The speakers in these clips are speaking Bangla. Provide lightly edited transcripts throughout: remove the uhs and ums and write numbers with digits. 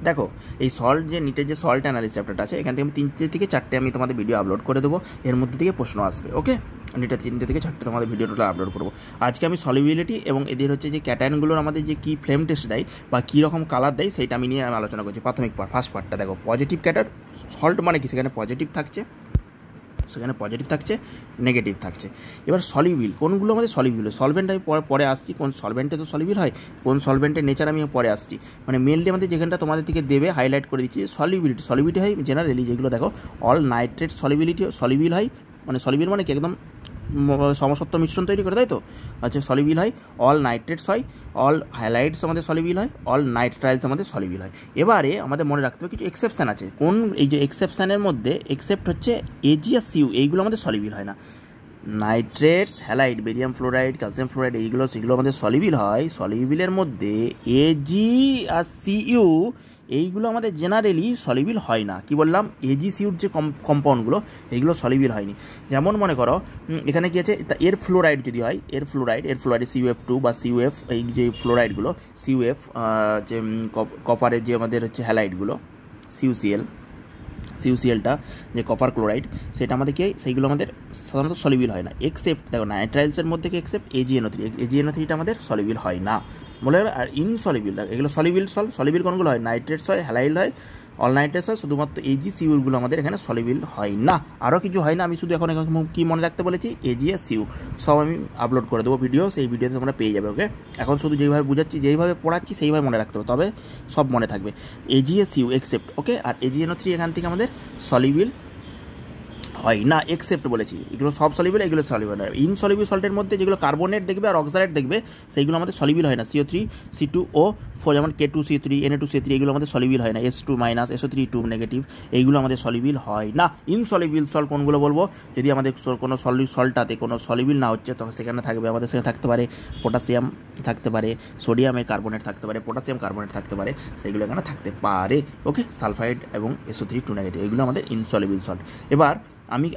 দেখো এই সল্ট যে নিটের যে সল্ট অ্যানালিসিস চ্যাপ্টারটা আছে, এখান থেকে আমি 3টে থেকে 4টে আমি তোমাদের ভিডিও আপলোড করে দেবো, এর মধ্যে থেকে প্রশ্ন আসবে। ওকে, নিটের 3টে থেকে 4টে তোমাদের ভিডিও টোটাল আপলোড করবো। আজকে আমি সলিবিলিটি এবং এদের হচ্ছে যে ক্যাটায়নগুলোর আমাদের যে কী ফ্লেম টেস্ট দেয় বা কী রকম কালার দেয় সেইটা আমি নিয়ে আমি আলোচনা করছি। প্রাথমিক ফার্স্ট পার্টটা দেখো, পজিটিভ ক্যাটার সল্ট মানে কি, সেখানে পজিটিভ থাকছে, নেগেটিভ থাকছে। এবার সলিবিল কোনগুলো আমাদের সলিবিল, সলভেন্ট আমি পরে আসছি, কোন সলভেন্টে তো সলিবিল হয়, কোন সলভেন্টের নেচার আমি পরে আসছি। মানে মেনলি আমাদের যেখানটা তোমাদের থেকে দেবে হাইলাইট করে দিচ্ছি, সলিবিলিটি হয় জেনারেলি যেগুলো দেখো অল নাইট্রেট সলিবিল হয়, মানে সলিবিল মানে কি একদম সমসত্ব মিশ্রণ তৈরি করে, তাই তো? আচ্ছা, সলিবিল হয়, অল নাইট্রেটস হয়, অল হাইলাইটস আমাদের সলিবিল হয়, অল নাইট্রাইলস আমাদের সলিবিল হয়। এবারে আমাদের মনে রাখতে হবে কিছু এক্সেপশান আছে। কোন এই যে এক্সেপশানের মধ্যে এক্সেপ্ট হচ্ছে এজি আর সিউ, এইগুলো আমাদের সলিবিল হয় না। Nitrates, halide, barium fluoride, calcium fluoride সেগুলো আমাদের সলিবিল হয়। সলিবিলের মধ্যে এজি আর সিইউ এইগুলো আমাদের জেনারেলি সলিবিল হয় না। কি বললাম, এজি সিউর যে কম্পাউন্ডগুলো এইগুলো সলিবিল হয়নি। যেমন মনে করো এখানে কি আছে, এর ফ্লোরাইড যদি হয়, এর ফ্লোরাইড CuF2 বা CuF, এই যে ফ্লোরাইডগুলো CuF, যে কপারের যে আমাদের হচ্ছে হ্যালাইডগুলো সিউসিএলটা যে কপার ক্লোরাইড, সেটা আমাদের কি, সেইগুলো আমাদের সাধারণত সলিবিল হয় না। এক্সেপ্ট দেখো নাইট্রাইলসের মধ্যে কি এক্সেপ্ট AgNO3 আমাদের সলিবিল হয় না বলে। আর ইনসলিবিল এগুলো সলিবিল কোনগুলো হয়, নাইট্রেটস হয়, হ্যালাইড হয়, অল নাইট্রেটস হয়, শুধুমাত্র এজি সিউরগুলো আমাদের এখানে সলিবিল হয় না। আরও কিছু হয় না, আমি শুধু এখন কি মনে রাখতে বলেছি, এজি আর সিউ সব আমি আপলোড করে দেবো ভিডিও, সেই ভিডিওতে তোমরা পেয়ে যাবে। ওকে, এখন শুধু যেইভাবে বুঝাচ্ছি, যেইভাবে পড়াচ্ছি সেইভাবে মনে রাখতে হবে, তবে সব মনে থাকবে। এজি আর সিউ এক্সেপ্ট, ওকে। আর AgNO3 এখান থেকে আমাদের সলিবিল হয় না, এক্সেপ্ট বলেছি। এগুলো সব সলিবিল, এগুলো সলিবিল হয়। ইনসলিবিল সল্টের মধ্যে যেগুলো কার্বনেট দেখবে আর অক্সালেট দেখবে, সেইগুলো আমাদের সলিবিল হয় না। CO3 C2O4, যেমন K2C3 Na2C3, এগুলো আমাদের সলিবিল হয় না। S2- SO3 2 নেগেটিভ, এইগুলো আমাদের সলিবিল হয় না। ইনসলিবিল সল্ট কোনগুলো বলবো, যদি আমাদের কোনো সল্টটাতে কোনো সলিবিল না হচ্ছে, তখন সেখানে থাকবে আমাদের, সেখানে থাকতে পারে পটাশিয়াম, থাকতে পারে সোডিয়ামের কার্বনেট, থাকতে পারে পটাশিয়াম কার্বনেট, থাকতে পারে, সেগুলো এখানে থাকতে পারে। ওকে, সালফাইড এবং SO3 2 নেগেটিভ, এগুলো আমাদের ইনসলিবিল সল্ট। এবার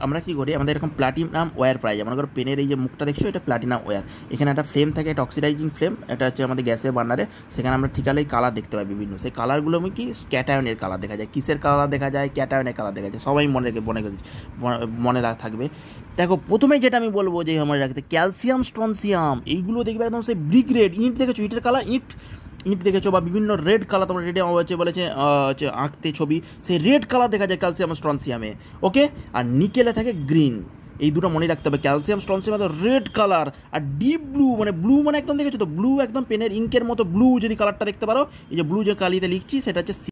আমরা কি করি, আমাদের এরকম প্লাটিনাম ওয়্যার পাই যায়। মনে করো পেনের এই যে মুখটা দেখছো, এটা প্লাটিনাম ওয়্যার, এখানে একটা ফ্লেম থাকে, একটা অক্সিডাইজিং ফ্লেম, এটা হচ্ছে আমাদের গ্যাসের বার্নারে। সেখানে আমরা ঠিকালেই কালার দেখতে পাই বিভিন্ন, সেই কালারগুলো আমি কি ক্যাটায়নের কালার দেখা যায়, কিসের কালার দেখা যায়, ক্যাটায়নের কালার দেখা যায়। সবাই মনে থাকবে। দেখো প্রথমে যেটা আমি বলবো যে মনে রাখতে, ক্যালসিয়াম স্ট্রনসিয়াম এইগুলো দেখবে একদম সেই ব্রিক রেড। ইট দেখেছো, ইটের কালার, ইট দেখেছো, বা বিভিন্ন রেড কালার, তোমরা রেডে বলেছে আঁকতে ছবি, সেই রেড কালার দেখা যায় ক্যালসিয়াম স্ট্রনসিয়ামে। ওকে, আর নিকেলে থাকে গ্রিন। এই দুটো মনে রাখতে হবে, ক্যালসিয়াম স্ট্রনসিয়াম রেড কালার, আর ডিপ ব্লু মানে একদম দেখেছো তো, ব্লু একদম পেনের ইঙ্কের মতো ব্লু, যদি কালারটা দেখতে পারো, এই যে ব্লু যে কালিতে লিখছি সেটা হচ্ছে